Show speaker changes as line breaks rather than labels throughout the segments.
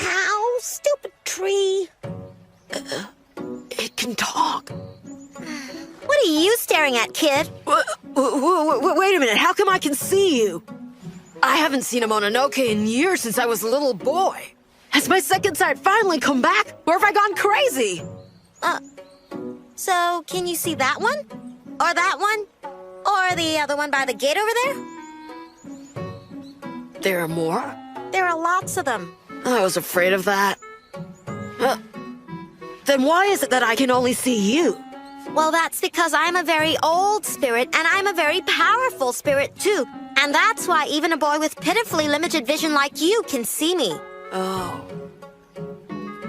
Ow, stupid tree.
It can talk.
What are you staring at, kid?
Wait a minute, how come I can see you? I haven't seen a Mononoke in years since I was a little boy. Has my second sight finally come back, or have I gone crazy?
So can you see that one? Or that one? Or the other one by the gate over there?
There are more?
There are lots of them.
I was afraid of that. Then why is it that I can only see you?
Well, that's because I'm a very old spirit, and I'm a very powerful spirit, too. And that's why even a boy with pitifully limited vision like you can see me.
Oh.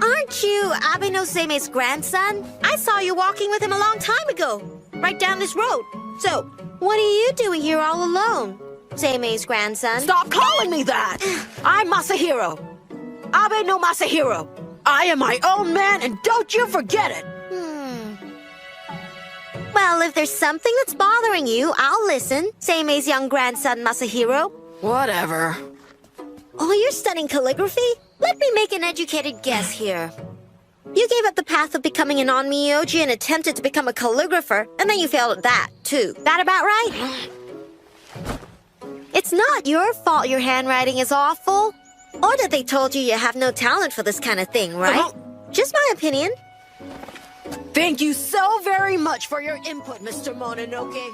Aren't you Abe no Seime's grandson? I saw you walking with him a long time ago, right down this road. So, what are you doing here all alone, Seime's grandson?
Stop calling me that! I'm Masahiro. Abe no Masahiro. I am my own man, and don't you forget it!
Well, if there's something that's bothering you, I'll listen, Seime's young grandson Masahiro.
Whatever.
Oh, you're studying calligraphy? Let me make an educated guess here. You gave up the path of becoming an Onmyouji and attempted to become a calligrapher, and then you failed at that, too. That about right? It's not your fault your handwriting is awful. Or that they told you you have no talent for this kind of thing, right? Just my opinion.
Thank you so very much for your input, Mr. Mononoke.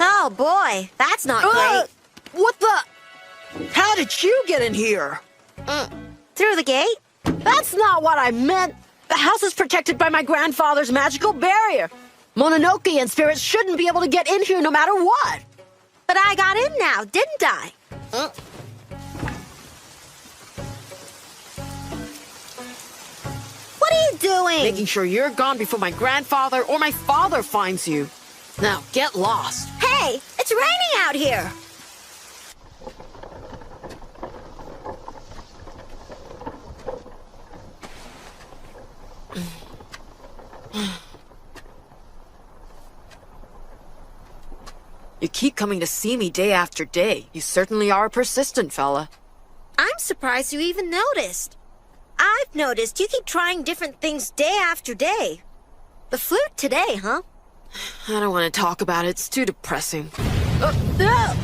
Oh boy, that's not great.
What the? How did you get in here?
Through the gate?
That's not what I meant. The house is protected by my grandfather's magical barrier. Mononoke and spirits shouldn't be able to get in here no matter what.
But I got in now, didn't I? What are you doing?
Making sure you're gone before my grandfather or my father finds you. Now, get lost.
Hey, it's raining out here.
You keep coming to see me day after day. You certainly are a persistent fella.
I'm surprised you even noticed. I've noticed you keep trying different things day after day. The flute today, huh?
I don't want to talk about it. It's too depressing.
What's that?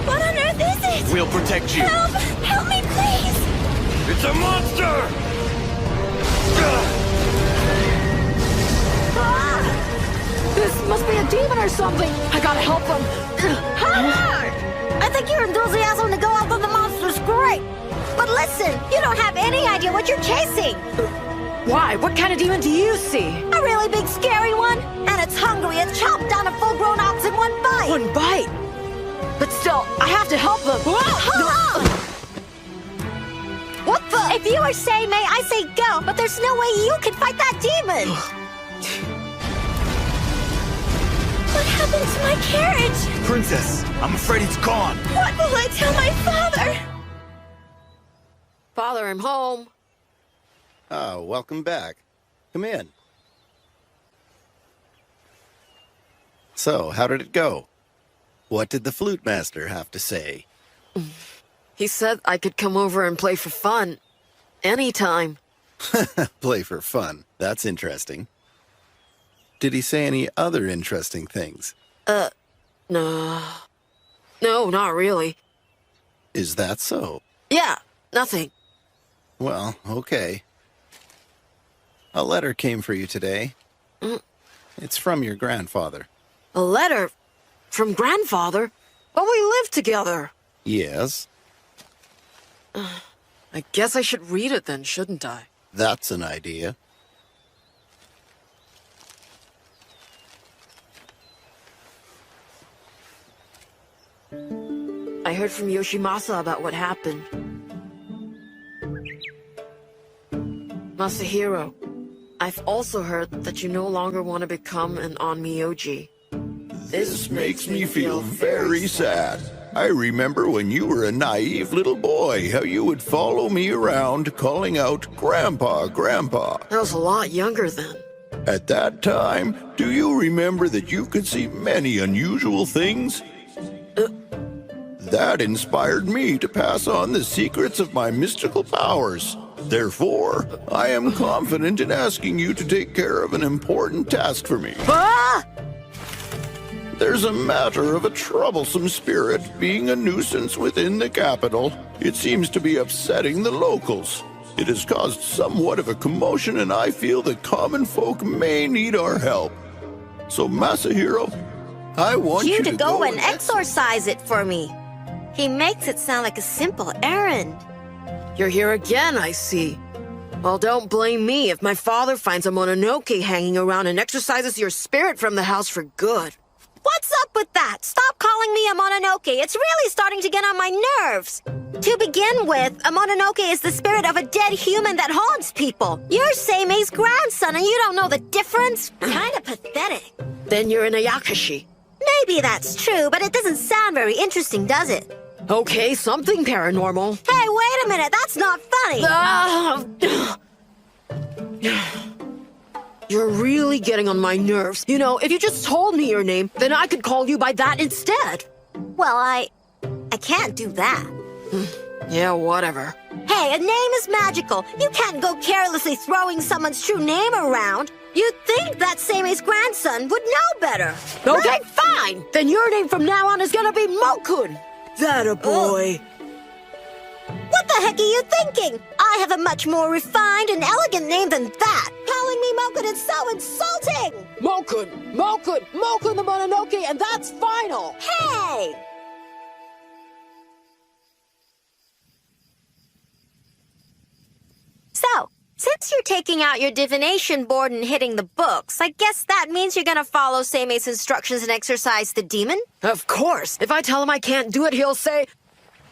What on earth is it?
We'll protect you.
Help! Help me, please!
It's a monster!
This must be a demon or something. I gotta help them.
I think your enthusiasm to go after the monster's great. But listen, you don't have any idea what you're chasing.
Why? What kind of demon do you see?
A really big, scary one. And it's hungry. It chopped down a full-grown ox in one bite.
One bite? But still, I have to help them. What the?
If you are Seimei, I say go, but there's no way you can fight that demon. What happened to my carriage?
Princess, I'm afraid it's gone.
What will I tell my father?
Father, I'm home.
Oh, welcome back. Come in. So, how did it go? What did the flute master have to say?
He said I could come over and play for fun. Anytime.
Play for fun. That's interesting. Did he say any other interesting things?
No. No, not really.
Is that so?
Yeah, nothing.
Well, okay. A letter came for you today. It's from your grandfather.
A letter? From grandfather? But we live together.
Yes,
I guess I should read it then, shouldn't I?
that's an idea.
I heard from Yoshimasa about what happened. Masahiro, I've also heard that you no longer want to become an Onmyouji.
This makes me feel very sad. I remember when you were a naive little boy, how you would follow me around calling out, "Grandpa, Grandpa."
I was a lot younger then.
At that time, do you remember that you could see many unusual things? That inspired me to pass on the secrets of my mystical powers. Therefore, I am confident in asking you to take care of an important task for me.
Ah!
There's a matter of a troublesome spirit being a nuisance within the capital. It seems to be upsetting the locals. It has caused somewhat of a commotion, and I feel that common folk may need our help. So, Masahiro, I want
You
you
to go and exorcise it for me. He makes it sound like a simple errand.
You're here again, I see. Well, don't blame me if my father finds a Mononoke hanging around and exorcises your spirit from the house for good.
What's up with that? Stop calling me a Mononoke. It's really starting to get on my nerves. To begin with, a Mononoke is the spirit of a dead human that haunts people. You're Seime's grandson and you don't know the difference? Kinda pathetic.
Then you're an Ayakashi.
Maybe that's true, but it doesn't sound very interesting, does it?
Okay, something paranormal.
Hey, wait a minute, that's not funny.
You're really getting on my nerves. You know, if you just told me your name, then I could call you by that instead.
Well, I can't do that.
Yeah, whatever.
Hey, a name is magical. You can't go carelessly throwing someone's true name around. You'd think that Seime's grandson would know better.
Okay, fine. Then your name from now on is gonna be Mokun. That a boy.
What the heck are you thinking? I have a much more refined and elegant name than that. Calling me Mokun is so insulting.
Mokun the Mononoke, and that's final.
Hey! So, since you're taking out your divination board and hitting the books, I guess that means you're gonna follow Seime's instructions and exorcise the demon?
Of course. If I tell him I can't do it, he'll say,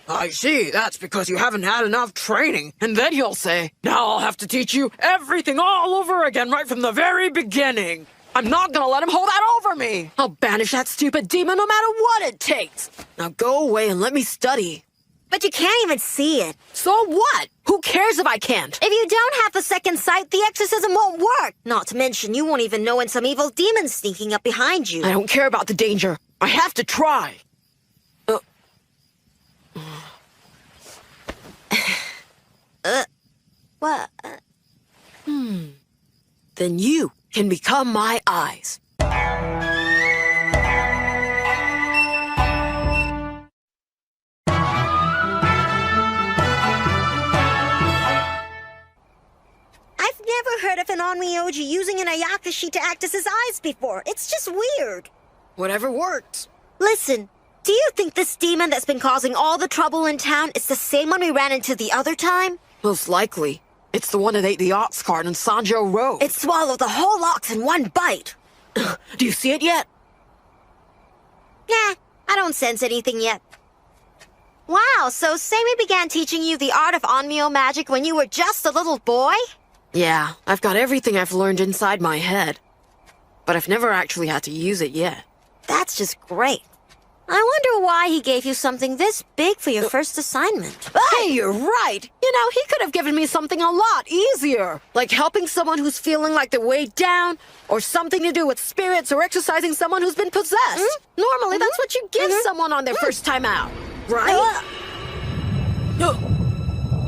"I see, that's because you haven't had enough training." And then he'll say, "Now I'll have to teach you everything all over again right from the very beginning." I'm not gonna let him hold that over me. I'll banish that stupid demon no matter what it takes. Now go away and let me study.
But you can't even see it.
So what? Who cares if I can't?
If you don't have the second sight, the exorcism won't work. Not to mention, you won't even know when some evil demon's sneaking up behind you.
I don't care about the danger. I have to try.
What?
Then you can become my eyes.
I've never heard of an Onmyouji using an Ayakashi to act as his eyes before. It's just weird.
Whatever works.
Listen, do you think this demon that's been causing all the trouble in town is the same one we ran into the other time?
Most likely. It's the one that ate the ox cart on Sanjo Road.
It swallowed the whole ox in one bite.
Do you see it yet?
Nah, I don't sense anything yet. Wow, so Seime began teaching you the art of Onmyo magic when you were just a little boy?
Yeah, I've got everything I've learned inside my head. But I've never actually had to use it yet.
That's just great. I wonder why he gave you something this big for your first assignment.
Hey, you're right. You know, he could have given me something a lot easier. Like helping someone who's feeling like they're weighed down, or something to do with spirits, or exercising someone who's been possessed. Normally, that's what you give someone on their first time out, right?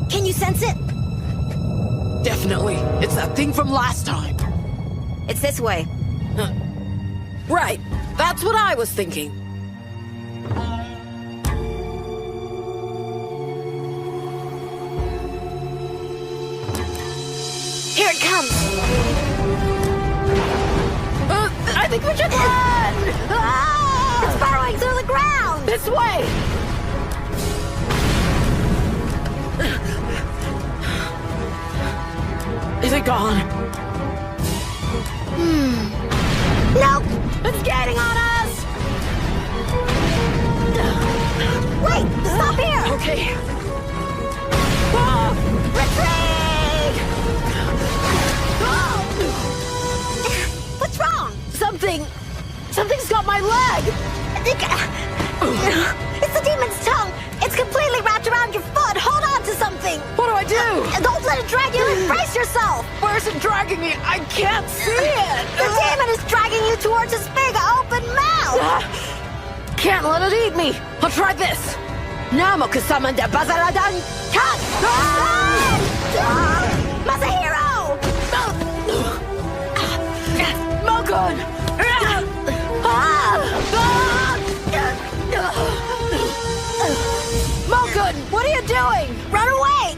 Can you sense it?
Definitely. It's that thing from last time.
It's this way.
Right. That's what I was thinking.
Here it comes.
I think we should run!
It's burrowing through the ground.
This way! Is it gone?
Nope.
It's getting on us!
Wait, stop here.
Okay.
Retreat.
Something's got my leg!
I think... it's the demon's tongue! It's completely wrapped around your foot! Hold on to something!
What do I do?
Don't let it drag you in! Brace yourself!
Where's it dragging me? I can't see it!
The demon is dragging you towards its big open mouth!
Can't let it eat me! I'll try this! Namoku summon the Bazaradan Cat!
Masahiro!
Mokun! Mokun, what are you doing?
Run away!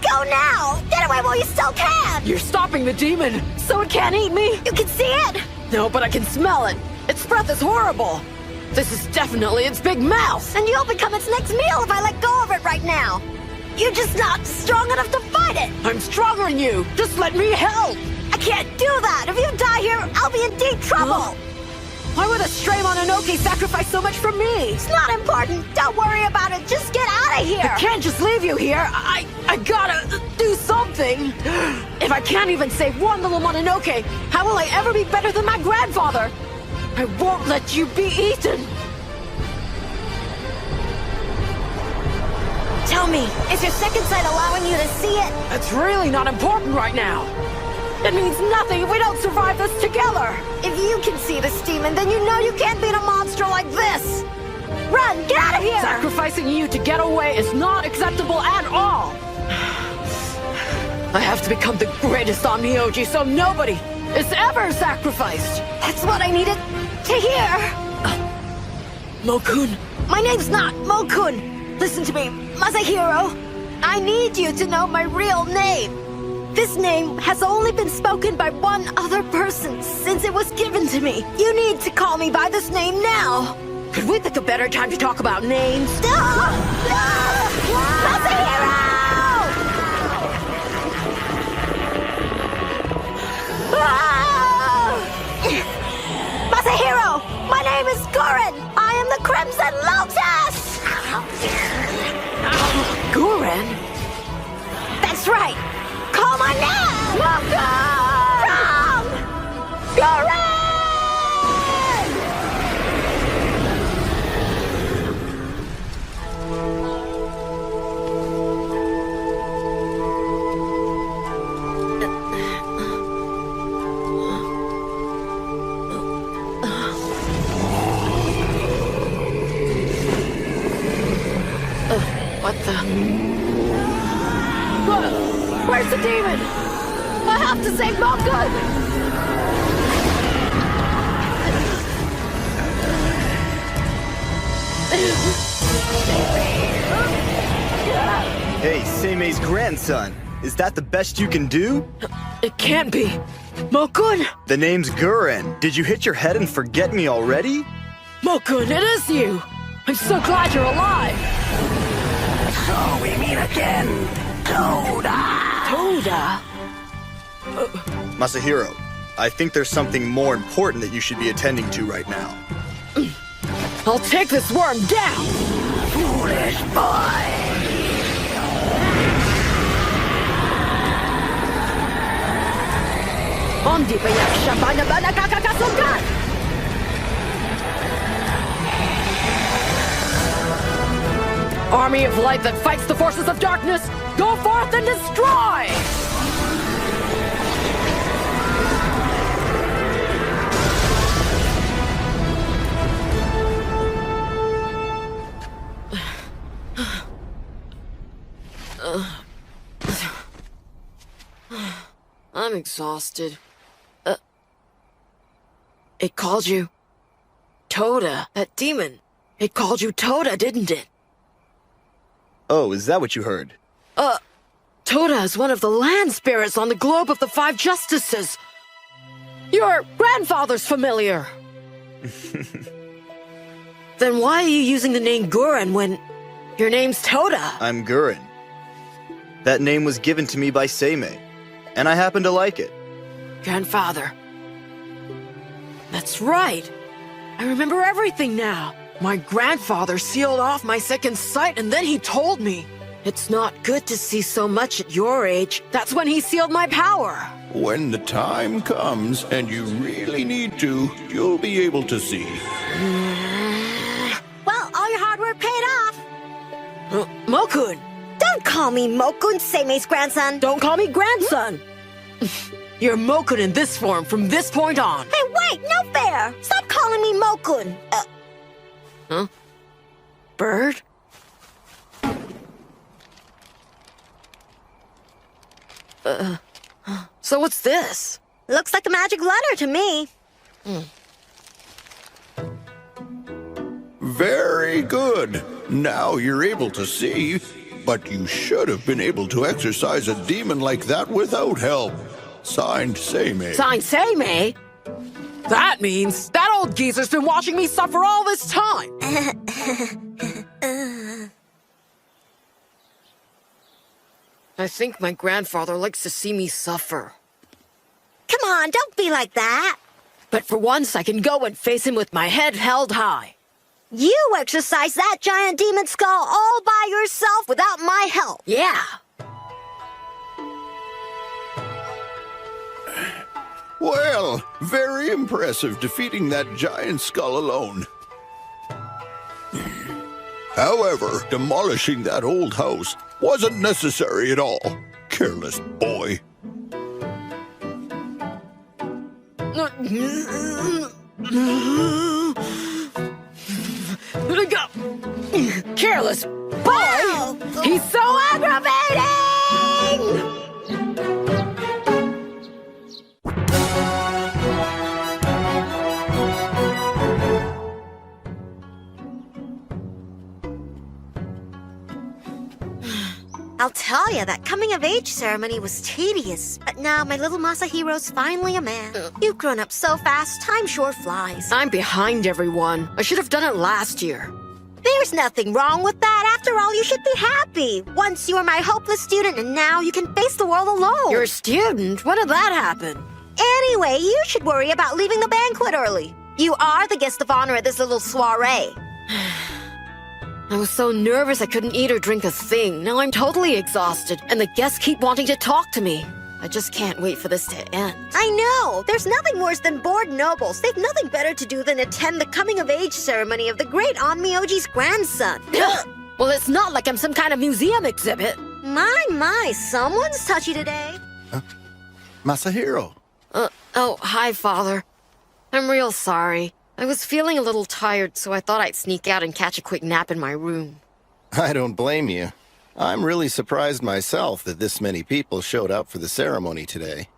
Go now! Get away while you still can!
You're stopping the demon, so it can't eat me?
You can see it!
No, but I can smell it. Its breath is horrible. This is definitely its big mouth.
And you'll become its next meal if I let go of it right now! You're just not strong enough to fight it!
I'm stronger than you. Just let me help.
I can't do that! If you die here, I'll be in deep trouble!
Why would a stray Mononoke sacrifice so much for me?
It's not important! Don't worry about it! Just get out of here!
I can't just leave you here. I gotta do something. If I can't even save one little Mononoke, how will I ever be better than my grandfather? I won't let you be eaten.
Tell me, is your second sight allowing you to see it?
That's really not important right now. It means nothing if we don't survive this together.
If you can see this demon, then you know you can't beat a monster like this! Run! Get out of here!
Sacrificing you to get away is not acceptable at all. I have to become the greatest Onmyouji so nobody is ever sacrificed.
That's what I needed to hear!
Mokun.
My name's not Mokun! Listen to me, Masahiro! I need you to know my real name! This name has only been spoken by one other person since it was given to me. You need to call me by this name now!
Could we pick a better time to talk about names?
Masahiro! Masahiro! My name is Goren! I am the Crimson Lotus!
Goren?
That's right! Call my name! From Goren!
What the? Where's the demon? I have to save Mokun!
Hey, Seimei's grandson. Is that the best you can do?
It can't be. Mokun!
The name's Guren. Did you hit your head and forget me already?
Mokun, it is you! I'm so glad you're alive!
So we meet again, Toda.
Toda?
Masahiro, I think there's something more important that you should be attending to right now.
I'll take this worm down!
Foolish boy.
Army of light that fights the forces of darkness, go forth and destroy! I'm exhausted. It called you Toda, that demon. It called you Toda, didn't it?
Oh, is that what you heard?
Toda is one of the land spirits on the globe of the Five Justices. Your grandfather's familiar. Then why are you using the name Guren when your name's Toda?
I'm Guren. That name was given to me by Seimei, and I happen to like it.
Grandfather. That's right. I remember everything now. My grandfather sealed off my second sight, and then he told me, it's not good to see so much at your age. That's when he sealed my power.
When the time comes and you really need to, you'll be able to see.
Well, all your hard work paid off.
Mokun!
Don't call me Mokun, Seime's grandson.
Don't call me grandson! You're Mokun in this form from this point on.
Hey, wait, no fair. Stop calling me Mokun.
Huh? Bird? So what's this?
Looks like a magic letter to me.
Very good. Now you're able to see, but you should have been able to exorcise a demon like that without help. Signed, Seimei.
Signed Seimei? That means that old geezer's been watching me suffer all this time. I think my grandfather likes to see me suffer.
Come on, don't be like that.
But for once, I can go and face him with my head held high.
You exercise that giant demon skull all by yourself without my help.
Yeah.
Well, very impressive defeating that giant skull alone. However, demolishing that old house wasn't necessary at all. Careless boy.
Careless boy! He's so aggravating!
I'll tell you, that coming-of-age ceremony was tedious. But now my little Masahiro's finally a man. You've grown up so fast, time sure flies.
I'm behind everyone. I should have done it last year.
There's nothing wrong with that. After all, you should be happy. Once you were my hopeless student, and now you can face the world alone.
You're a student? When did that happen?
Anyway, you should worry about leaving the banquet early. You are the guest of honor at this little soiree.
I was so nervous I couldn't eat or drink a thing. Now I'm totally exhausted, and the guests keep wanting to talk to me. I just can't wait for this to end.
I know. There's nothing worse than bored nobles. They've nothing better to do than attend the coming-of-age ceremony of the great Onmyouji's grandson.
Well, it's not like I'm some kind of museum exhibit.
My, someone's touchy today.
Masahiro.
Oh, hi, Father. I'm real sorry. I was feeling a little tired, so I thought I'd sneak out and catch a quick nap in my room.
I don't blame you. I'm really surprised myself that this many people showed up for the ceremony today.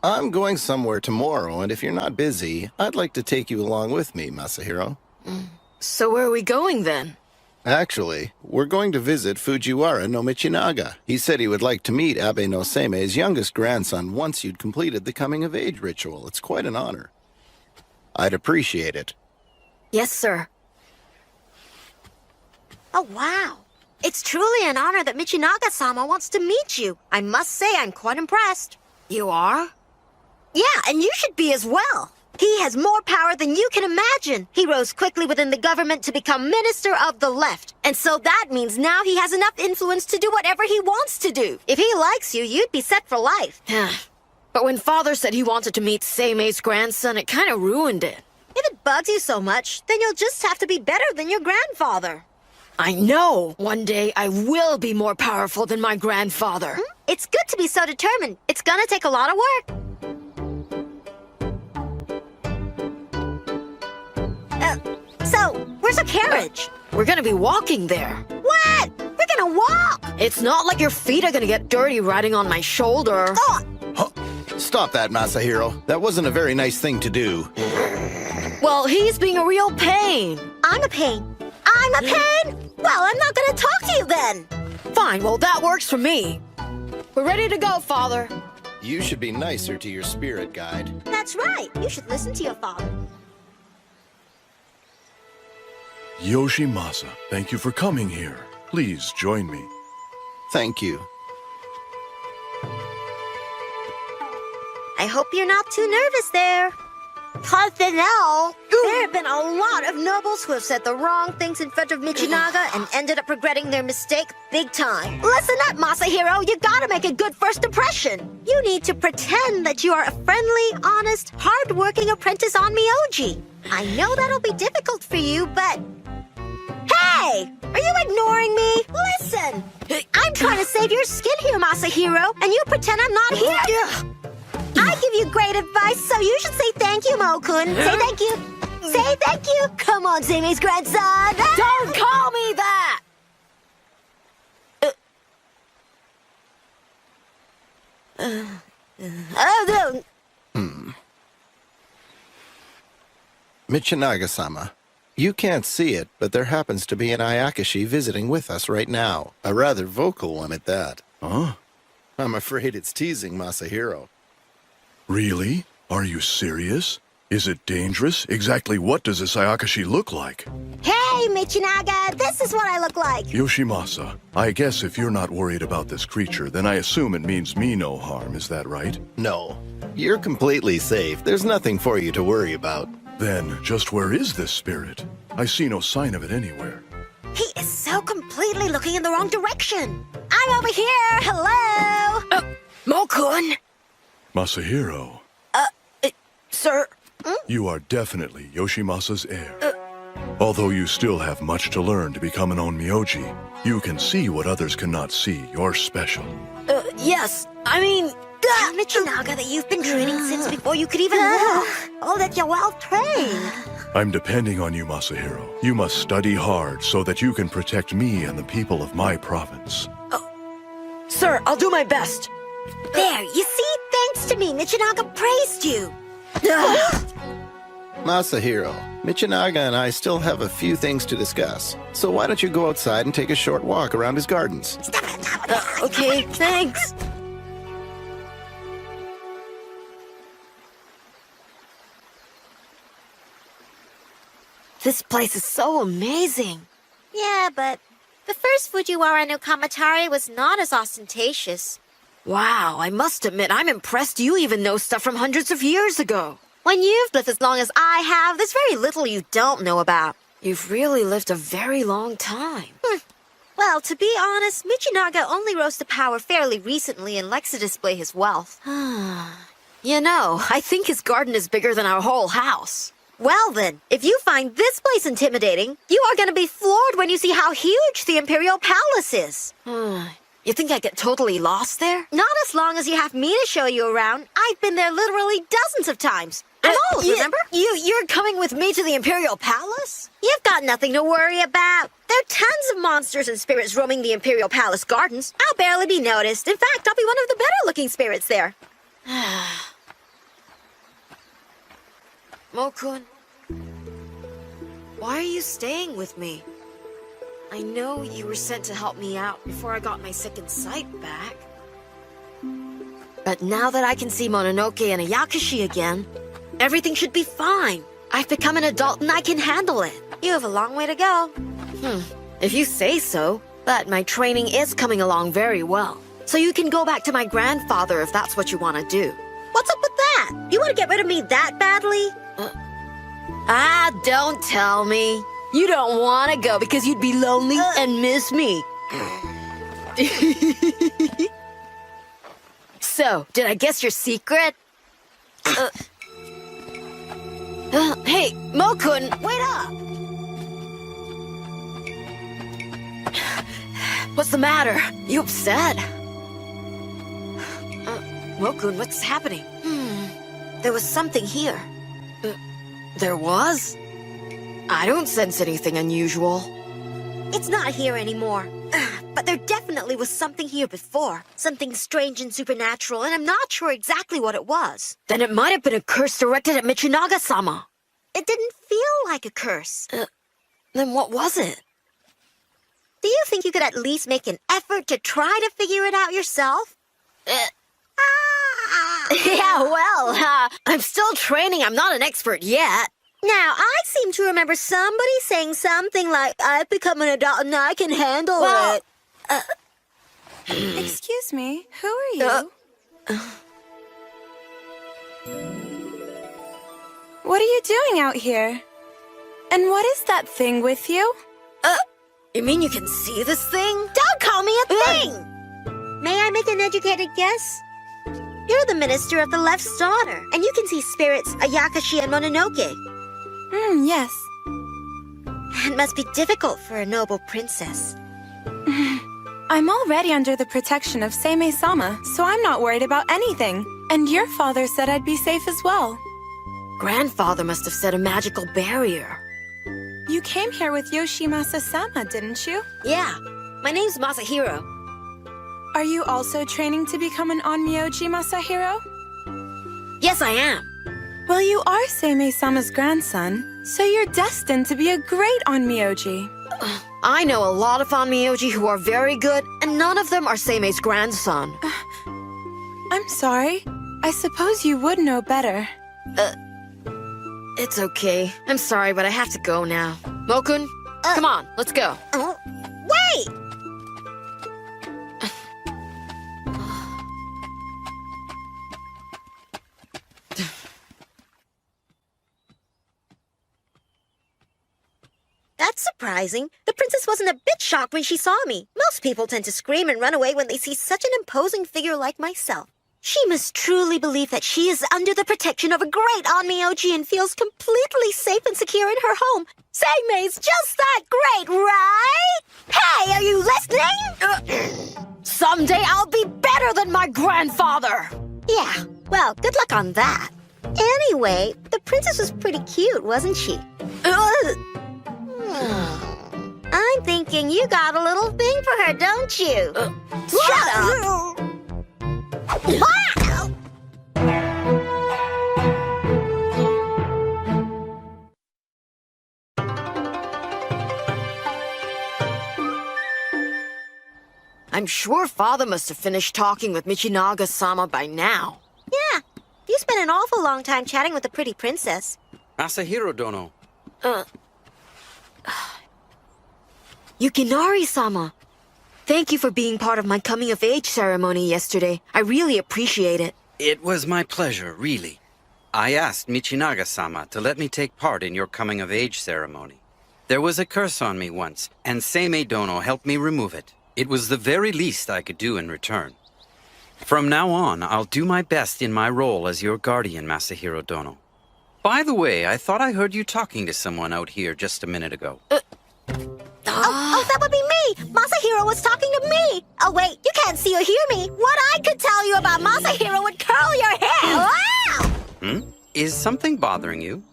I'm going somewhere tomorrow, and if you're not busy, I'd like to take you along with me, Masahiro.
So where are we going then?
Actually, we're going to visit Fujiwara no Michinaga. He said he would like to meet Abe no Seimei's youngest grandson once you'd completed the coming-of-age ritual. It's quite an honor. I'd appreciate it.
Yes, sir.
Oh, wow. It's truly an honor that Michinaga-sama wants to meet you. I must say I'm quite impressed.
You are?
Yeah, and you should be as well. He has more power than you can imagine. He rose quickly within the government to become Minister of the Left. And so that means now he has enough influence to do whatever he wants to do. If he likes you, you'd be set for life.
But when Father said he wanted to meet Seimei's grandson, it kind of ruined it.
If it bugs you so much, then you'll just have to be better than your grandfather.
I know. One day I will be more powerful than my grandfather.
It's good to be so determined. It's gonna take a lot of work. So, where's our carriage?
We're gonna be walking there.
What? We're gonna walk!
It's not like your feet are gonna get dirty riding on my shoulder.
Oh,
Stop that, Masahiro. That wasn't a very nice thing to do.
Well, he's being a real pain.
I'm a pain. I'm a pain? Well, I'm not gonna talk to you then.
Fine, well, that works for me. We're ready to go, Father.
You should be nicer to your spirit guide.
That's right. You should listen to your father.
Yoshimasa, thank you for coming here. Please join me.
Thank you.
I hope you're not too nervous there. Personnel? There have been a lot of nobles who have said the wrong things in front of Michinaga and ended up regretting their mistake big time. Listen up, Masahiro. You gotta make a good first impression. You need to pretend that you are a friendly, honest, hard-working apprentice on Onmyouji. I know that'll be difficult for you, but... Hey! Are you ignoring me? Listen! I'm trying to save your skin here, Masahiro, and you pretend I'm not here. I give you great advice, so you should say thank you, Mo-kun. Say thank you. Say thank you. Come on, Seime's grandson.
Don't call me that!
No.
Michinaga-sama, you can't see it, but there happens to be an Ayakashi visiting with us right now. A rather vocal one at that.
Huh?
I'm afraid it's teasing Masahiro.
Really? Are you serious? Is it dangerous? Exactly what does this Ayakashi look like?
Hey, Michinaga, this is what I look like.
Yoshimasa, I guess if you're not worried about this creature, then I assume it means me no harm, is that right?
No, you're completely safe. There's nothing for you to worry about.
Then, just where is this spirit? I see no sign of it anywhere.
He is so completely looking in the wrong direction. I'm over here. Hello.
Mo-kun!
Masahiro,
Sir,
you are definitely Yoshimasa's heir. Although you still have much to learn to become an Onmyouji, you can see what others cannot see. You're special.
yes, I mean...
Tell Michinaga that you've been training since before you could even walk. Oh, that you're well trained.
I'm depending on you, Masahiro. You must study hard so that you can protect me and the people of my province.
Sir, I'll do my best.
There, you see? Thanks to me, Michinaga praised you.
Masahiro, Michinaga and I still have a few things to discuss. So why don't you go outside and take a short walk around his gardens?
Okay, thanks. This place is so amazing.
Yeah, but the first Fujiwara no Kamatari was not as ostentatious.
Wow, I must admit, I'm impressed you even know stuff from hundreds of years ago.
When you've lived as long as I have, there's very little you don't know about.
You've really lived a very long time.
Well, to be honest, Michinaga only rose to power fairly recently and likes to display his wealth.
You know, I think his garden is bigger than our whole house.
Well then, if you find this place intimidating, you are going to be floored when you see how huge the Imperial Palace is.
You think I get totally lost there?
Not as long as you have me to show you around. I've been there literally dozens of times. I'm old, remember?
You're coming with me to the Imperial Palace?
You've got nothing to worry about. There are tons of monsters and spirits roaming the Imperial Palace gardens. I'll barely be noticed. In fact, I'll be one of the better-looking spirits there.
Mo-kun, why are you staying with me? I know you were sent to help me out before I got my second sight back. But now that I can see Mononoke and Ayakashi again, everything should be fine. I've become an adult and I can handle it.
You have a long way to go.
If you say so, but my training is coming along very well. So you can go back to my grandfather if that's what you want to do.
What's up with that? You want to get rid of me that badly?
Don't tell me. You don't want to go because you'd be lonely and miss me. So, did I guess your secret? Hey, Mo-kun, wait up! What's the matter? You upset? Mo-kun, what's happening?
There was something here.
There was? I don't sense anything unusual.
It's not here anymore. But there definitely was something here before. Something strange and supernatural, and I'm not sure exactly what it was.
Then it might have been a curse directed at Michinaga-sama.
It didn't feel like a curse.
Then what was it?
Do you think you could at least make an effort to try to figure it out yourself?
Yeah, well, I'm still training. I'm not an expert yet.
Now, I seem to remember somebody saying something like, I've become an adult and I can handle it.
Excuse me, who are you? What are you doing out here? And what is that thing with you?
You mean you can see this thing? Don't call me a thing! May I make an educated guess? You're the minister of the left's daughter, and you can see spirits Ayakashi and Mononoke.
Yes.
It must be difficult for a noble princess.
I'm already under the protection of Seimei-sama, so I'm not worried about anything. And your father said I'd be safe as well.
Grandfather must have set a magical barrier.
You came here with Yoshimasa-sama, didn't you?
Yeah, my name's Masahiro.
Are you also training to become an Onmyouji, Masahiro?
Yes, I am.
Well, you are Seimei-sama's grandson, so you're destined to be a great Onmyouji.
I know a lot of Onmyouji who are very good, and none of them are Seimei's grandson.
I'm sorry. I suppose you would know better.
It's okay. I'm sorry, but I have to go now. Mokun, come on, let's go.
Wait! That's surprising. The princess wasn't a bit shocked when she saw me. Most people tend to scream and run away when they see such an imposing figure like myself. She must truly believe that she is under the protection of a great Onmyouji and feels completely safe and secure in her home. Seimei's just that great, right? Hey, are you listening?
Someday I'll be better than my grandfather!
Yeah, well, good luck on that. Anyway, the princess was pretty cute, wasn't she? I'm thinking you got a little thing for her, don't you? Shut up!
I'm sure father must have finished talking with Michinaga-sama by now.
Yeah, you spent an awful long time chatting with the pretty princess.
Masahiro Dono.
Yukinari-sama, thank you for being part of my coming-of-age ceremony yesterday. I really appreciate it.
It was my pleasure, really. I asked Michinaga-sama to let me take part in your coming-of-age ceremony. There was a curse on me once, and Seimei Dono helped me remove it. It was the very least I could do in return. From now on, I'll do my best in my role as your guardian, Masahiro Dono. By the way, I thought I heard you talking to someone out here just a minute ago.
Oh, that would be me! Masahiro was talking to me! Oh, wait, you can't see or hear me. What I could tell you about Masahiro would curl your hair! Wow!
Is something bothering you?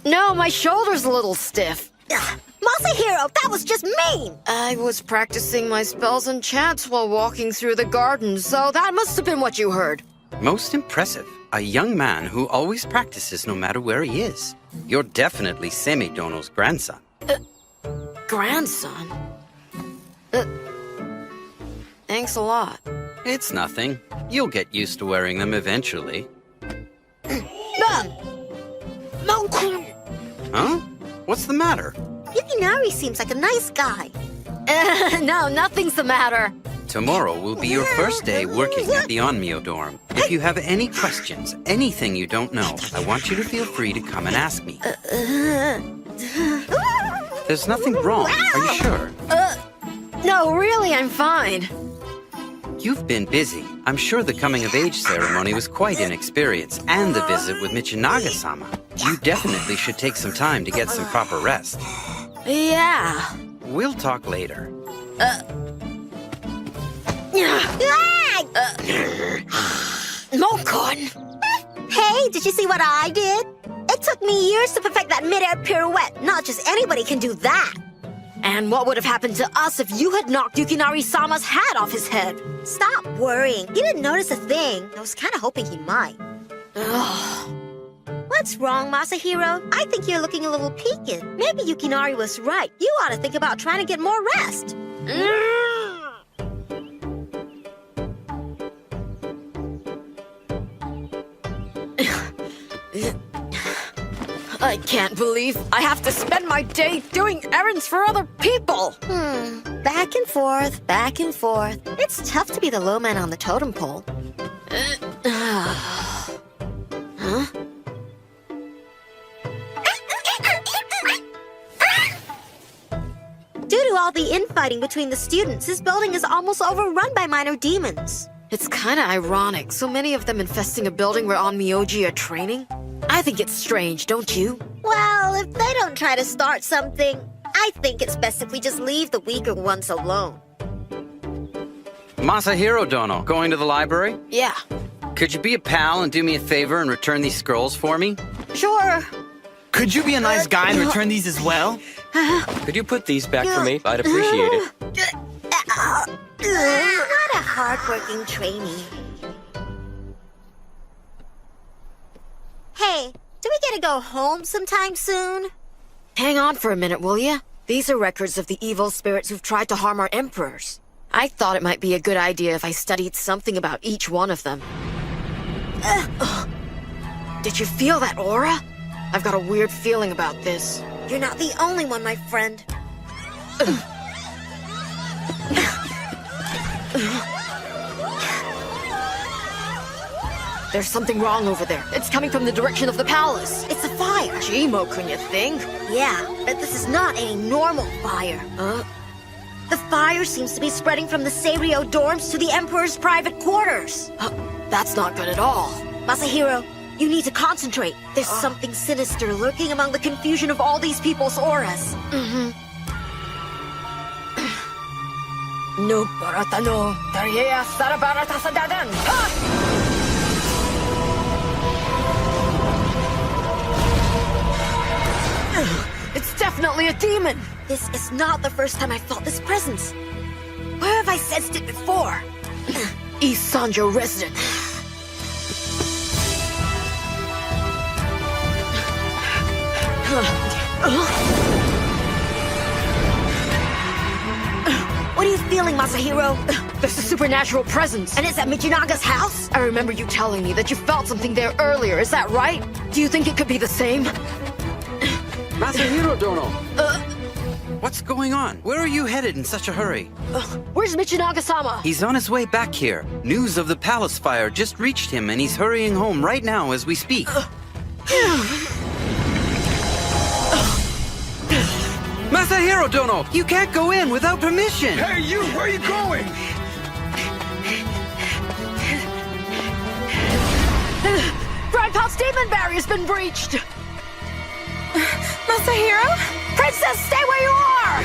No, my shoulder's a little stiff.
Masahiro, that was just mean!
I was practicing my spells and chants while walking through the garden, so that must have been what you heard.
Most impressive. A young man who always practices no matter where he is. You're definitely Seimei Dono's grandson.
Grandson? Thanks a lot.
It's nothing. You'll get used to wearing them eventually. Huh? What's the matter?
Yukinari seems like a nice guy.
No, nothing's the matter.
Tomorrow will be your first day working at the Onmyo dorm. If you have any questions, anything you don't know, I want you to feel free to come and ask me. There's nothing wrong, are you sure?
No, really, I'm fine.
You've been busy. I'm sure the coming-of-age ceremony was quite an experience, and the visit with Michinaga-sama. You definitely should take some time to get some proper rest.
Yeah.
We'll talk later.
Mokon!
Hey, did you see what I did? It took me years to perfect that mid-air pirouette. Not just anybody can do that.
And what would have happened to us if you had knocked Yukinari-sama's hat off his head?
Stop worrying. He didn't notice a thing. I was kind of hoping he might. What's wrong, Masahiro? I think you're looking a little peaked. Maybe Yukinari was right. You ought to think about trying to get more rest.
I can't believe I have to spend my day doing errands for other people.
Back and forth, back and forth. It's tough to be the low man on the totem pole.
Huh?
all the infighting between the students, this building is almost overrun by minor demons.
It's kinda ironic, so many of them infesting a building where Onmyouji are training. I think it's strange, don't you?
Well, if they don't try to start something, I think it's best if we just leave the weaker ones alone.
Masahiro Dono, going to the library?
Yeah.
Could you be a pal and do me a favor and return these scrolls for me?
Sure.
Could you be a nice guy and return these as well?
Could you put these back for me? I'd appreciate it.
Not a hardworking trainee. Hey, do we get to go home sometime soon?
Hang on for a minute, will ya? These are records of the evil spirits who've tried to harm our emperors. I thought it might be a good idea if I studied something about each one of them. Did you feel that aura? I've got a weird feeling about this.
You're not the only one, my friend.
There's something wrong over there. It's coming from the direction of the palace.
It's a fire.
Jimo, couldn't you think?
Yeah, but this is not any normal fire. The fire seems to be spreading from the Seiryō dorms to the Emperor's private quarters.
That's not good at all.
Masahiro, you need to concentrate. There's something sinister lurking among the confusion of all these people's auras.
No barata no Daria Sarabarata Sadadan. It's definitely a demon.
This is not the first time I felt this presence. Where have I sensed it before?
East Sanjo resident.
What are you feeling, Masahiro?
There's a supernatural presence.
And it's at Michinaga's house?
I remember you telling me that you felt something there earlier. Is that right? Do you think it could be the same?
Masahiro Dono! What's going on? Where are you headed in such a hurry?
Where's Michinaga-sama?
He's on his way back here. News of the palace fire just reached him and he's hurrying home right now as we speak. Masahiro Dono! You can't go in without permission!
Hey, you! Where are you going?
Grandpa's demon barrier's been breached!
Masahiro?
Princess, stay where you are!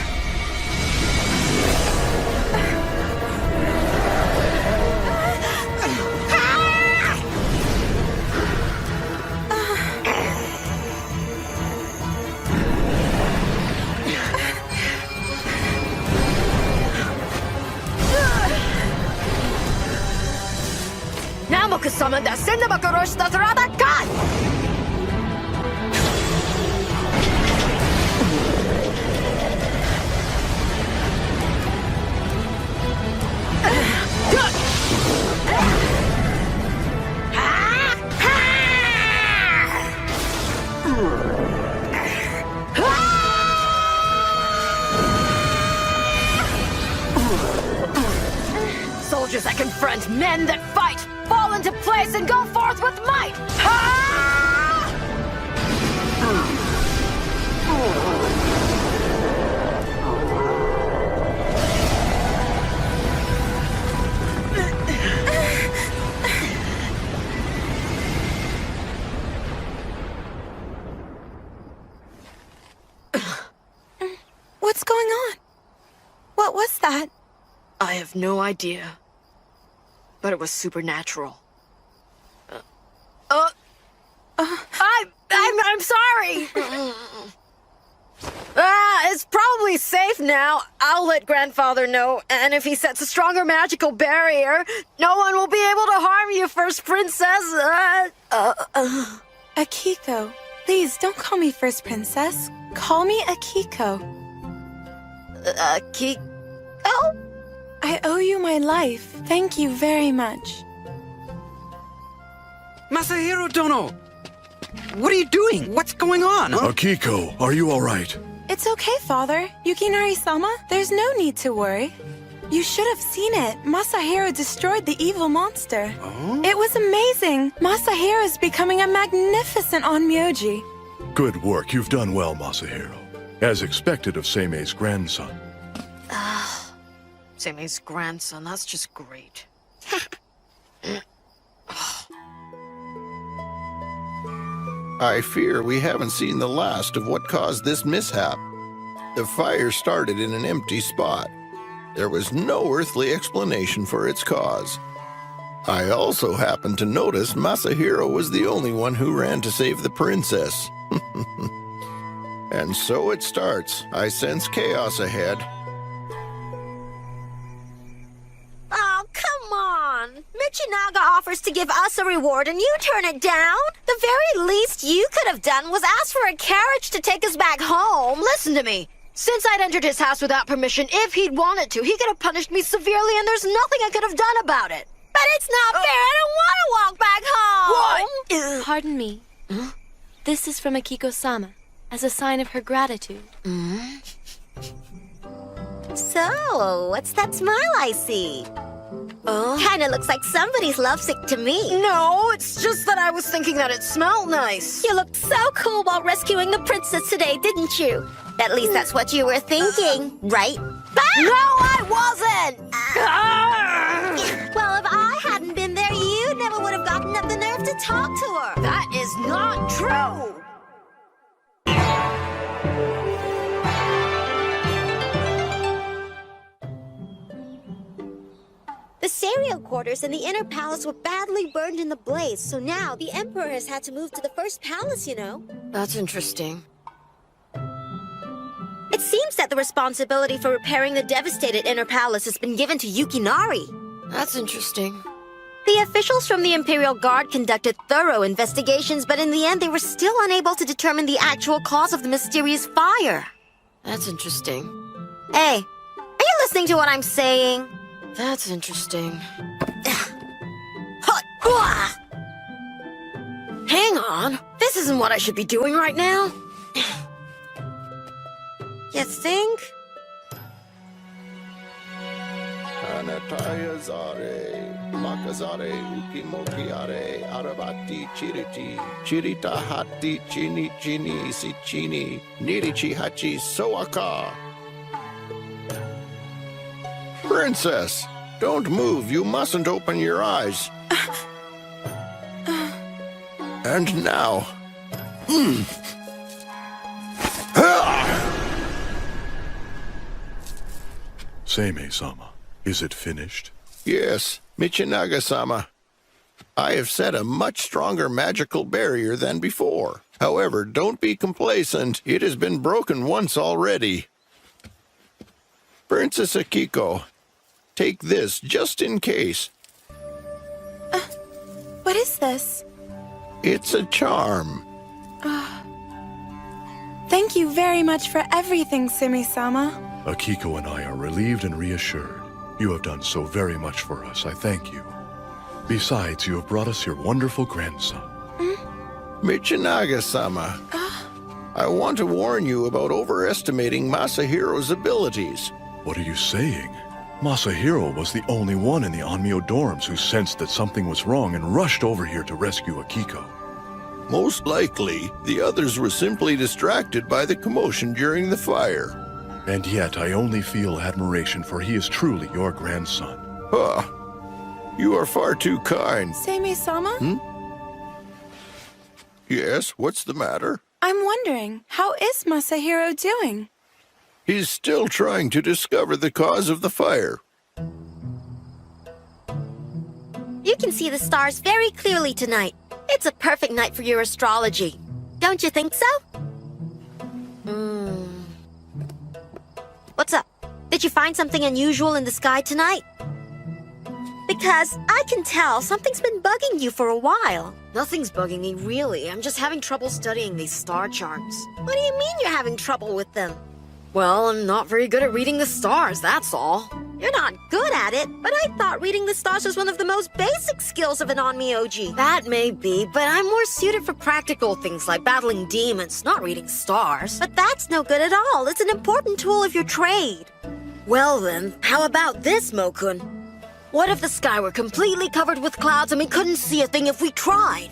Namoku-sama da Sennabakuroshi Tatarabakan! Soldiers that confront, men that fight, fall into place and go forth with might!
What's going on? What was that?
I have no idea. But it was supernatural. I'm sorry! It's probably safe now. I'll let Grandfather know, and if he sets a stronger magical barrier, no one will be able to harm you, First Princess.
Akiko. Please, don't call me First Princess. Call me Akiko.
Akiko?
I owe you my life. Thank you very much.
Masahiro Dono! What are you doing? What's going on?
Akiko, are you all right?
It's okay, Father. Yukinari-sama, there's no need to worry. You should have seen it. Masahiro destroyed the evil monster.
Oh?
It was amazing. Masahiro is becoming a magnificent Onmyouji.
Good work. You've done well, Masahiro. As expected of Seimei's grandson.
Sammy's grandson, that's just great.
I fear we haven't seen the last of what caused this mishap. The fire started in an empty spot. There was no earthly explanation for its cause. I also happened to notice Masahiro was the only one who ran to save the princess. And so it starts. I sense chaos ahead.
Oh, come on. Michinaga offers to give us a reward and you turn it down? The very least you could have done was ask for a carriage to take us back home.
Listen to me. Since I'd entered his house without permission, if he'd wanted to, he could have punished me severely and there's nothing I could have done about it.
But it's not fair. I don't want to walk back home.
What?
Pardon me. This is from Akiko-sama, as a sign of her gratitude.
So, what's that smile I see? Kinda looks like somebody's lovesick to me.
No, it's just that I was thinking that it smelled nice.
You looked so cool while rescuing the princess today, didn't you? At least that's what you were thinking, right?
No, I wasn't!
Well, if I hadn't been there, you never would have gotten up the nerve to talk to her.
That is not true!
The Serial quarters in the inner palace were badly burned in the blaze, so now the Emperor has had to move to the first palace, you know.
That's interesting.
It seems that the responsibility for repairing the devastated inner palace has been given to Yukinari.
That's interesting.
The officials from the Imperial Guard conducted thorough investigations, but in the end they were still unable to determine the actual cause of the mysterious fire.
That's interesting.
Hey, are you listening to what I'm saying?
That's interesting. Hang on. This isn't what I should be doing right now.
You think?
Anataya zare, makazare, ukimokiare, arabati chiriti, chirita hati chini chini si chini, nirichi hachi soaka. Princess, don't move. You mustn't open your eyes. And now.
Seimei-sama, is it finished?
Yes, Michinaga-sama. I have set a much stronger magical barrier than before. However, don't be complacent. It has been broken once already. Princess Akiko, take this just in case.
What is this?
It's a charm.
Thank you very much for everything, Simi-sama.
Akiko and I are relieved and reassured. You have done so very much for us, I thank you. Besides, you have brought us your wonderful grandson.
Michinaga-sama, I want to warn you about overestimating Masahiro's abilities.
What are you saying? Masahiro was the only one in the Onmyo dorms who sensed that something was wrong and rushed over here to rescue Akiko.
Most likely, the others were simply distracted by the commotion during the fire.
And yet I only feel admiration, for he is truly your grandson.
You are far too kind.
Simi-sama?
Yes, what's the matter?
I'm wondering, how is Masahiro doing?
He's still trying to discover the cause of the fire.
You can see the stars very clearly tonight. It's a perfect night for your astrology. Don't you think so? What's up? Did you find something unusual in the sky tonight? Because I can tell something's been bugging you for a while.
Nothing's bugging me, really. I'm just having trouble studying these star charts.
What do you mean you're having trouble with them?
Well, I'm not very good at reading the stars, that's all.
You're not good at it, but I thought reading the stars was one of the most basic skills of an Onmyouji.
That may be, but I'm more suited for practical things like battling demons, not reading stars.
But that's no good at all. It's an important tool of your trade.
Well then, how about this, Mokun? What if the sky were completely covered with clouds and we couldn't see a thing if we tried?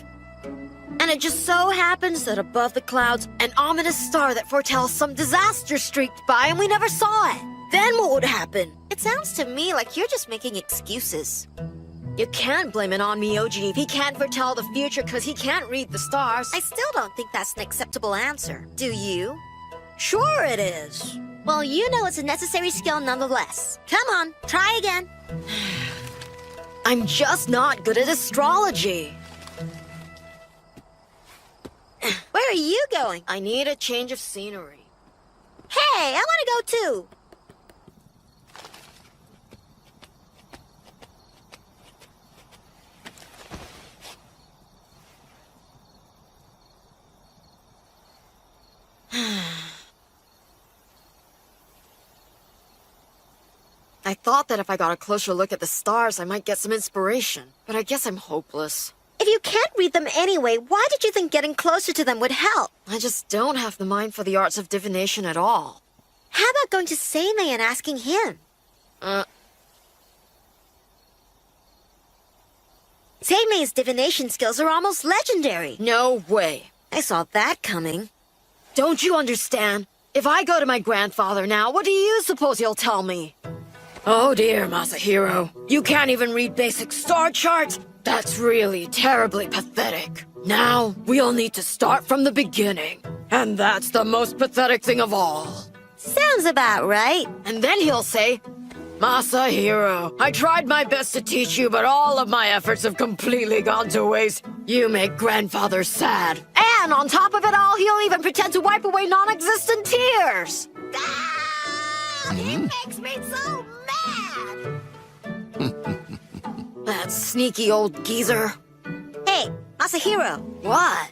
And it just so happens that above the clouds, an ominous star that foretells some disaster streaked by and we never saw it.
then what would happen? It sounds to me like you're just making excuses.
You can't blame an Onmyouji if he can't foretell the future because he can't read the stars.
I still don't think that's an acceptable answer. Do you?
Sure it is.
Well, you know it's a necessary skill nonetheless. Come on, try again.
I'm just not good at astrology.
Where are you going?
I need a change of scenery.
Hey, I want to go too.
I thought that if I got a closer look at the stars, I might get some inspiration. But I guess I'm hopeless.
If you can't read them anyway, why did you think getting closer to them would help?
I just don't have the mind for the arts of divination at all.
How about going to Seimei and asking him? Seimei's divination skills are almost legendary.
No way.
I saw that coming.
Don't you understand? If I go to my grandfather now, what do you suppose he'll tell me? Oh dear, Masahiro. You can't even read basic star charts? That's really terribly pathetic. Now, we'll need to start from the beginning. And that's the most pathetic thing of all.
Sounds about right.
And then he'll say, Masahiro, I tried my best to teach you, but all of my efforts have completely gone to waste. You make grandfather sad. And on top of it all, he'll even pretend to wipe away non-existent tears.
He makes me so mad!
That sneaky old geezer.
Hey, Masahiro.
What?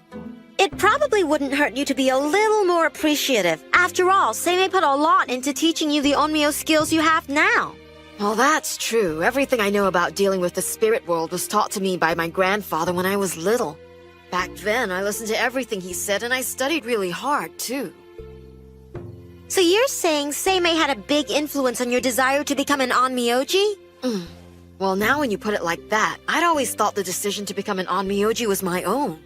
It probably wouldn't hurt you to be a little more appreciative. After all, Seimei put a lot into teaching you the Onmyo skills you have now.
Well, that's true. Everything I know about dealing with the spirit world was taught to me by my grandfather when I was little. Back then, I listened to everything he said, and I studied really hard, too.
So you're saying Seimei had a big influence on your desire to become an Onmyouji?
Well, now when you put it like that, I'd always thought the decision to become an Onmyouji was my own.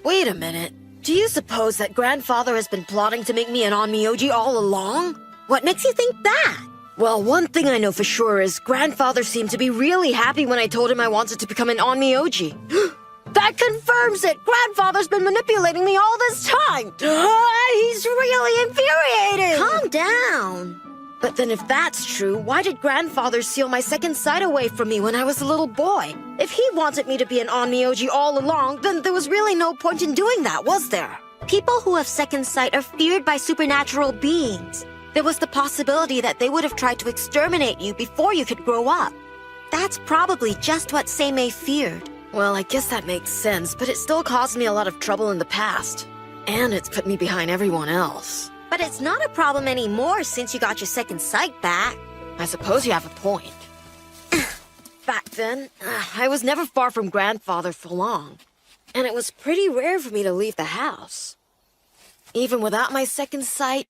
Wait a minute. Do you suppose that grandfather has been plotting to make me an Onmyouji all along?
What makes you think that?
Well, one thing I know for sure is grandfather seemed to be really happy when I told him I wanted to become an Onmyouji. That confirms it! Grandfather's been manipulating me all this time! He's really infuriating!
Calm down.
But then if that's true, why did grandfather seal my second sight away from me when I was a little boy? If he wanted me to be an Onmyouji all along, then there was really no point in doing that, was there?
People who have second sight are feared by supernatural beings. There was the possibility that they would have tried to exterminate you before you could grow up. That's probably just what Seimei feared.
Well, I guess that makes sense, but it still caused me a lot of trouble in the past. And it's put me behind everyone else.
But it's not a problem anymore since you got your second sight back.
I suppose you have a point. Back then, I was never far from grandfather for long. And it was pretty rare for me to leave the house. Even without my second sight...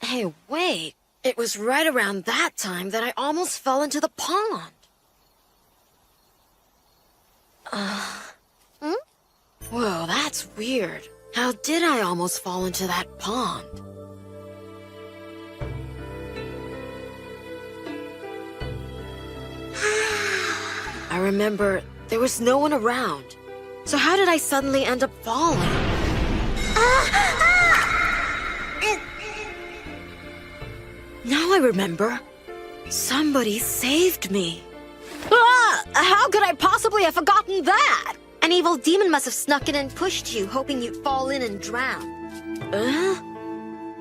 Hey, wait. It was right around that time that I almost fell into the pond. Whoa, that's weird. How did I almost fall into that pond? I remember there was no one around. So how did I suddenly end up falling? Now I remember. Somebody saved me. How could I possibly have forgotten that?
An evil demon must have snuck in and pushed you, hoping you'd fall in and drown.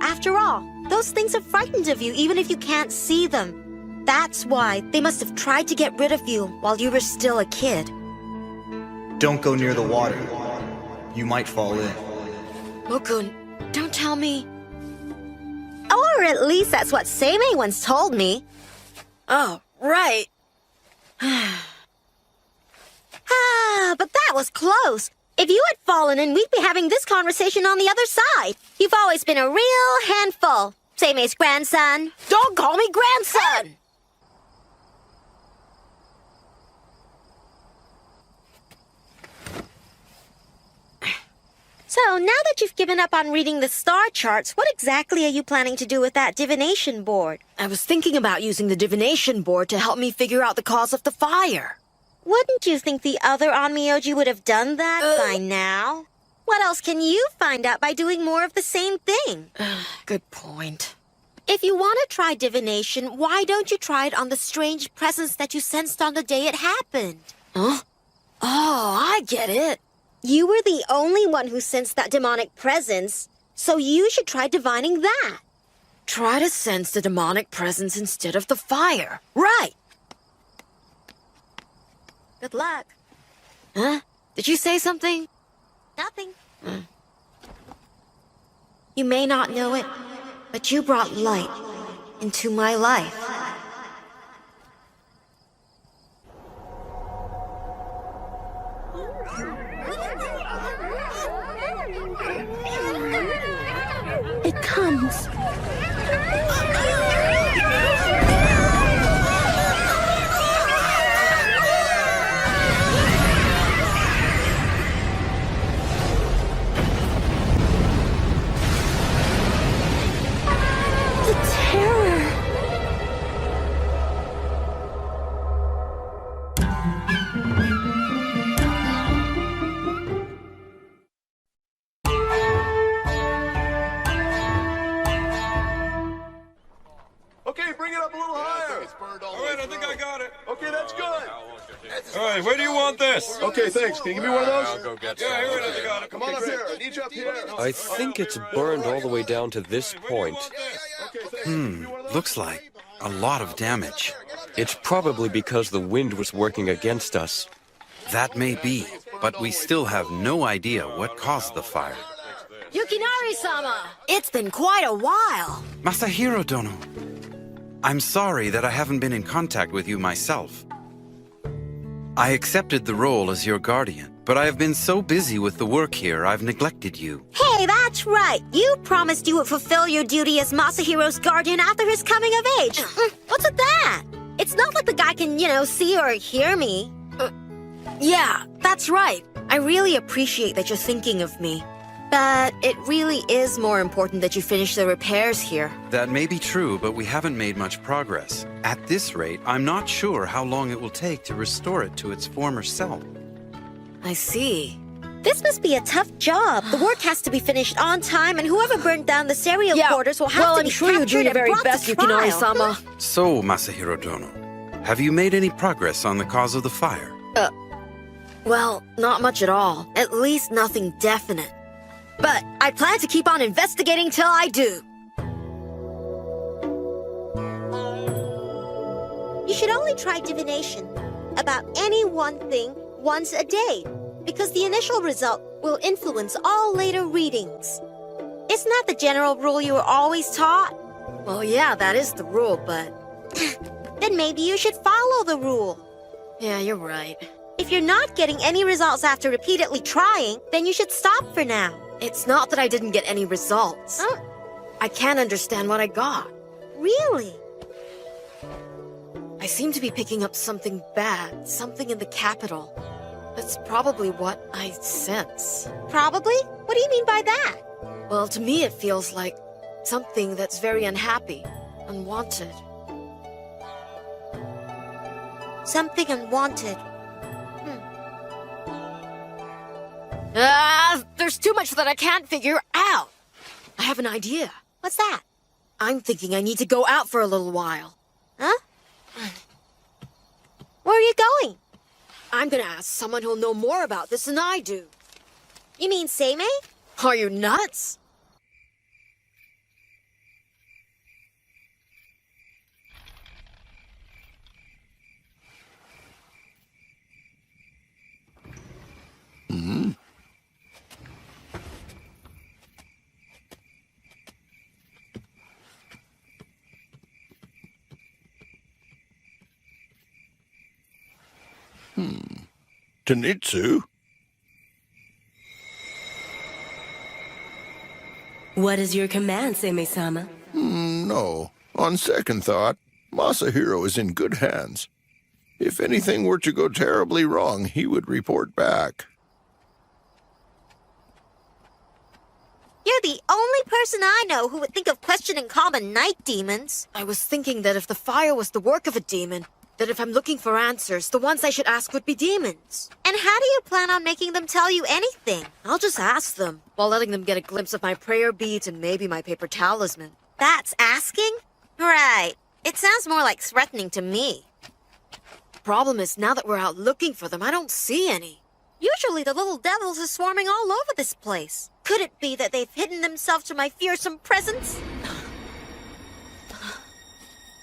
After all, those things are frightened of you even if you can't see them. That's why they must have tried to get rid of you while you were still a kid.
Don't go near the water. You might fall in.
Mokun, don't tell me.
Or at least that's what Seimei once told me.
Oh, right.
But that was close. If you had fallen in, we'd be having this conversation on the other side. You've always been a real handful, Seimei's grandson.
Don't call me grandson!
So, now that you've given up on reading the star charts, what exactly are you planning to do with that divination board?
I was thinking about using the divination board to help me figure out the cause of the fire.
Wouldn't you think the other Onmyouji would have done that by now? What else can you find out by doing more of the same thing?
Good point.
If you want to try divination, why don't you try it on the strange presence that you sensed on the day it happened?
Huh? Oh, I get it.
You were the only one who sensed that demonic presence, so you should try divining that.
Try to sense the demonic presence instead of the fire. Right.
Good luck.
Huh? Did you say something?
Nothing. You may not know it, but you brought light into my life. It comes. The terror.
Okay, bring it up a little higher.
All right, I think I got it.
Okay, that's good.
All right, where do you want this?
Okay, thanks. Can you give me one of those?
I'll go get some. Yeah, here it is. I got it.
Come on up here. I need you up here.
I think it's burned all the way down to this point.
Looks like a lot of damage.
It's probably because the wind was working against us.
That may be, but we still have no idea what caused the fire.
Yukinari-sama! It's been quite a while.
Masahiro Dono, I'm sorry that I haven't been in contact with you myself. I accepted the role as your guardian, but I have been so busy with the work here, I've neglected you.
Hey, that's right. You promised you would fulfill your duty as Masahiro's guardian after his coming of age. What's with that? It's not like the guy can, see or hear me.
Yeah, that's right. I really appreciate that you're thinking of me. But it really is more important that you finish the repairs here.
That may be true, but we haven't made much progress. At this rate, I'm not sure how long it will take to restore it to its former self.
I see.
This must be a tough job. The work has to be finished on time, and whoever burned down the cereal quarters will have to
I'm
be
sure you do
captured
your
and
very
brought
best,
to trial.
Yukinari-sama.
So, Masahiro Dono, have you made any progress on the cause of the fire?
Well, not much at all. At least nothing definite. But I plan to keep on investigating till I do.
You should only try divination about any one thing once a day, because the initial result will influence all later readings. Isn't that the general rule you were always taught?
Well, yeah, that is the rule, but...
Then maybe you should follow the rule.
Yeah, you're right.
If you're not getting any results after repeatedly trying, then you should stop for now.
It's not that I didn't get any results. I can't understand what I got.
Really?
I seem to be picking up something bad, something in the capital. That's probably what I sense.
Probably? What do you mean by that?
Well, to me it feels like something that's very unhappy, unwanted.
Something unwanted.
There's too much that I can't figure out. I have an idea.
What's that?
I'm thinking I need to go out for a little while.
Huh? Where are you going?
I'm gonna ask someone who'll know more about this than I do.
You mean Seimei?
Are you nuts?
Tenitsu?
What is your command, Seimei-sama?
No. On second thought, Masahiro is in good hands. If anything were to go terribly wrong, he would report back.
the only person I know who would think of questioning common night demons.
I was thinking that if the fire was the work of a demon, that if I'm looking for answers, the ones I should ask would be demons.
And how do you plan on making them tell you anything?
I'll just ask them, while letting them get a glimpse of my prayer beads and maybe my paper talisman.
That's asking? Right. It sounds more like threatening to me.
Problem is, now that we're out looking for them, I don't see any.
Usually the little devils are swarming all over this place. Could it be that they've hidden themselves from my fearsome presence?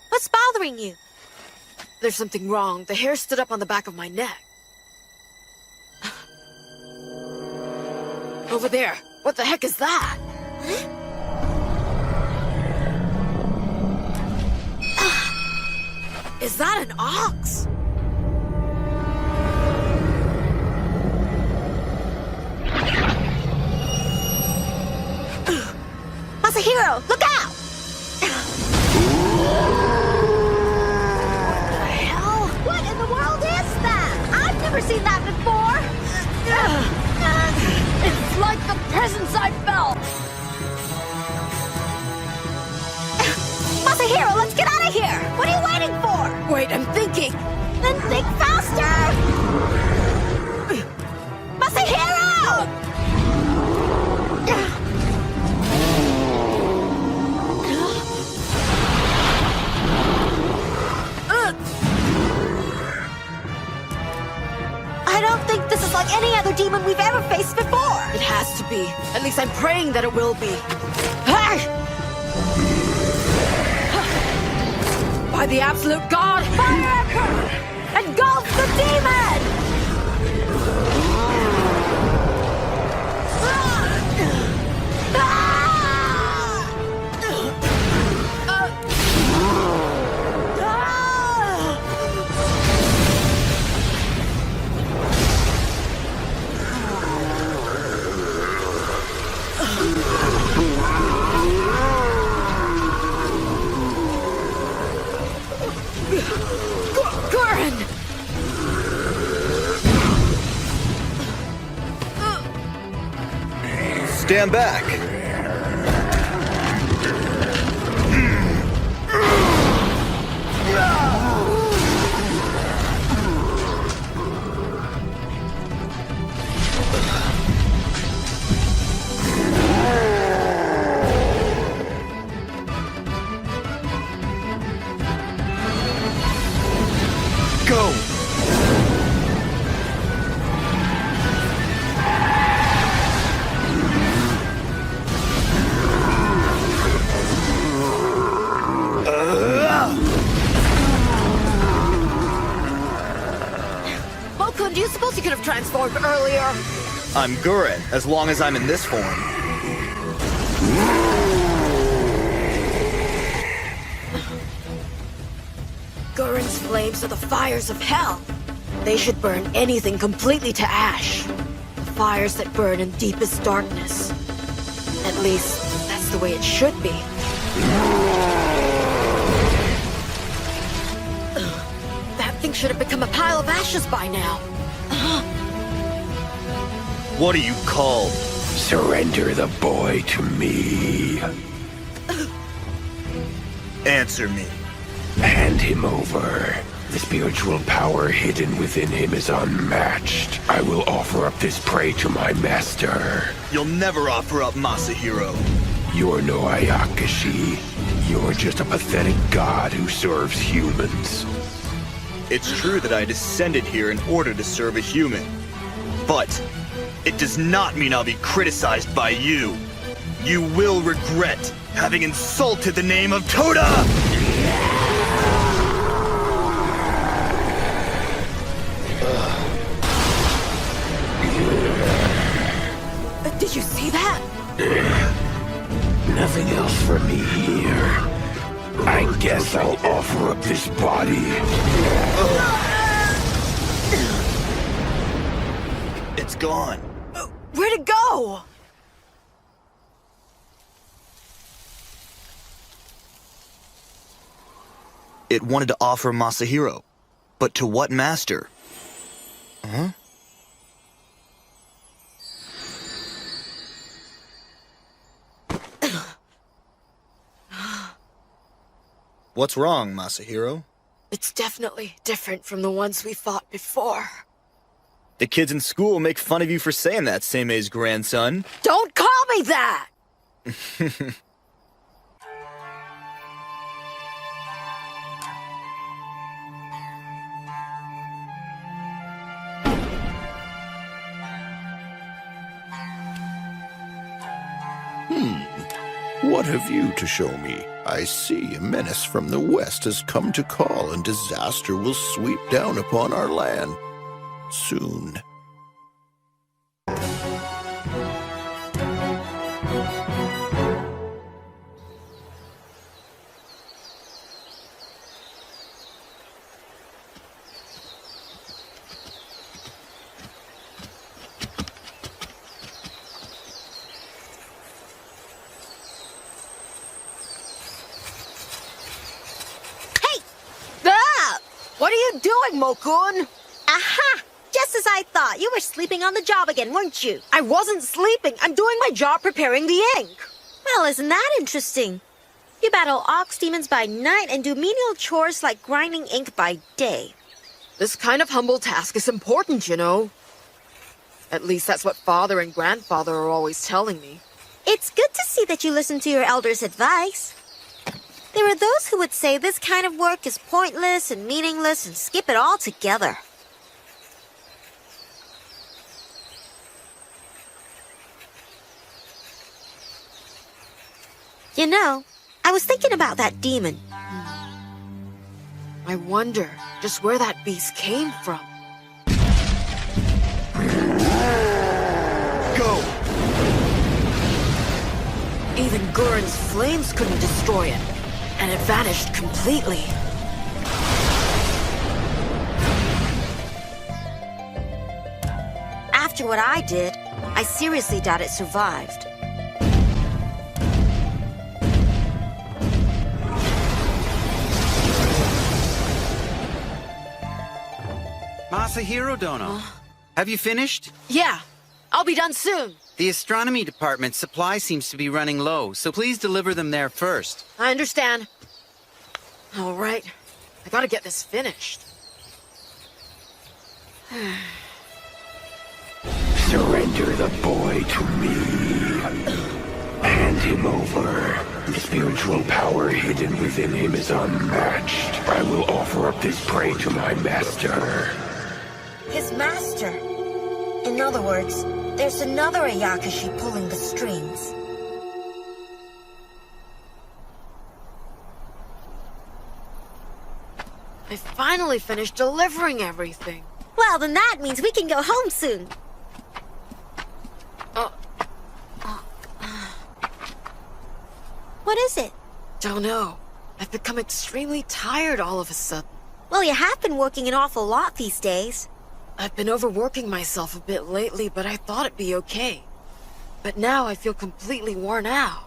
What's bothering you?
There's something wrong. The hair stood up on the back of my neck. Over there. What the heck is that? Is that an ox?
Masahiro, look out! What in the world is that? I've never seen that before!
It's like the presence I felt!
Masahiro, let's get out of here! What are you waiting for?
Wait, I'm thinking!
Then think faster! Masahiro! I don't think this is like any other demon we've ever faced before.
It has to be. At least I'm praying that it will be. Hey! By the absolute God, fire! Engulf the demon!
Stand back. Go.
Do you suppose you could have transformed earlier?
I'm Gurren, as long as I'm in this form.
Gurren's flames are the fires of hell. They should burn anything completely to ash. The fires that burn in deepest darkness. At least, that's the way it should be. That thing should have become a pile of ashes by now.
What are you called?
Surrender the boy to me.
Answer me.
Hand him over. The spiritual power hidden within him is unmatched. I will offer up this prey to my master.
You'll never offer up Masahiro.
You're no Ayakashi. You're just a pathetic god who serves humans.
It's true that I descended here in order to serve a human. But it does not mean I'll be criticized by you. You will regret having insulted the name of Toda!
Did you see that?
Nothing else for me here. I guess I'll offer up this body.
It's gone.
Where'd it go?
It wanted to offer Masahiro. But to what master? Huh? What's wrong, Masahiro?
It's definitely different from the ones we fought before.
The kids in school make fun of you for saying that, Seime's grandson.
Don't call me that!
What have you to show me? I see a menace from the west has come to call, and disaster will sweep down upon our land. Soon.
What are you doing, Mokun?
Aha! Just as I thought. You were sleeping on the job again, weren't you?
I wasn't sleeping. I'm doing my job preparing the ink.
Well, isn't that interesting? You battle ox demons by night and do menial chores like grinding ink by day.
This kind of humble task is important, you know. At least that's what father and grandfather are always telling me.
It's good to see that you listen to your elders' advice. There are those who would say this kind of work is pointless and meaningless and skip it all together. You know, I was thinking about that demon.
I wonder just where that beast came from.
Go!
Even Gurren's flames couldn't destroy it. And it vanished completely.
After what I did, I seriously doubt it survived.
Masahiro Dono, have you finished?
Yeah, I'll be done soon.
The astronomy department's supply seems to be running low, so please deliver them there first.
I understand. All right, I gotta get this finished.
Surrender the boy to me. Hand him over. The spiritual power hidden within him is unmatched. I will offer up this prey to my master.
His master. In other words, there's another Ayakashi pulling the strings.
I finally finished delivering everything.
Well, then that means we can go home soon. What is it?
Don't know. I've become extremely tired all of a sudden.
Well, you have been working an awful lot these days.
I've been overworking myself a bit lately, but I thought it'd be okay. But now I feel completely worn out.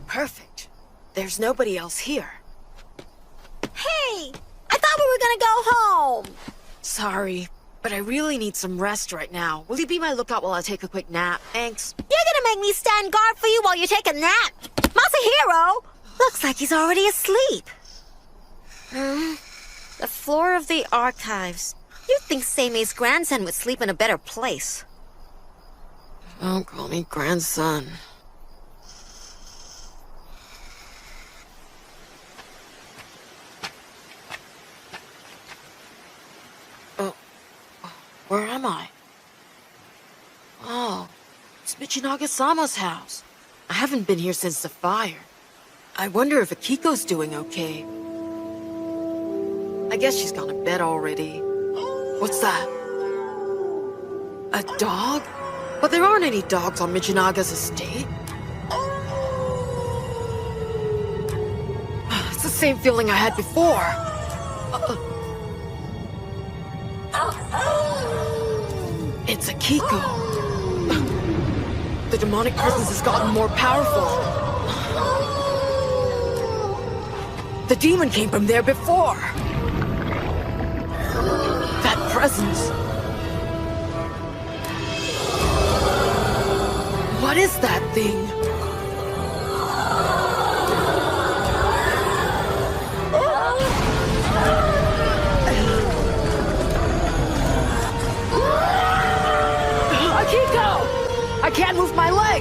Perfect. There's nobody else here.
Hey! I thought we were gonna go home!
Sorry, but I really need some rest right now. Will you be my lookout while I take a quick nap? Thanks.
You're gonna make me stand guard for you while you take a nap? Masahiro! Looks like he's already asleep. The floor of the archives. You'd think Seime's grandson would sleep in a better place.
Don't call me grandson. Where am I? Oh, it's Michinaga-sama's house. I haven't been here since the fire. I wonder if Akiko's doing okay. I guess she's gone to bed already. What's that? A dog? But there aren't any dogs on Michinaga's estate. It's the same feeling I had before. It's Akiko. The demonic presence has gotten more powerful. The demon came from there before. That presence. What is that thing?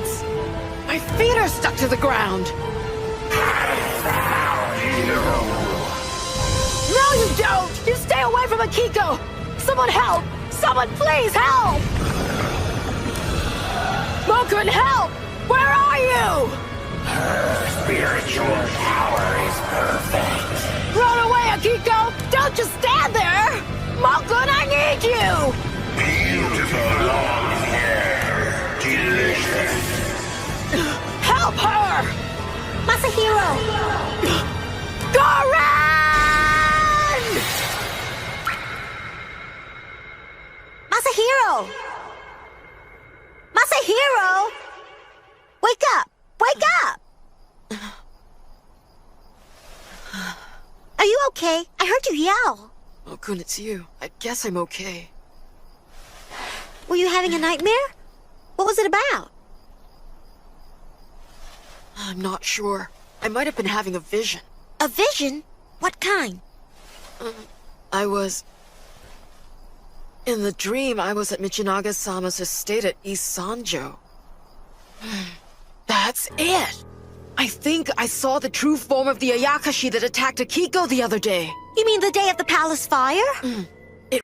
legs!
My feet are stuck to the ground! No, you don't! You stay away from Akiko! Someone help! Someone please help! Mokun, help! Where are you?
Her spiritual power is perfect.
Run away, Akiko! Don't just stand there! Mokun, I need you!
Beautiful long hair. Delicious.
Help her!
Masahiro!
Goran!
Masahiro! Masahiro! Wake up! Wake up! Are you okay? I heard you yell.
Mokun, it's you. I guess I'm okay.
Were you having a nightmare? What was it about?
I'm not sure. I might have been having a vision.
A vision? What kind?
In the dream, I was at Michinaga-sama's estate at East Sanjo. That's it! I think I saw the true form of the Ayakashi that attacked Akiko the other day.
You mean the day of the palace fire?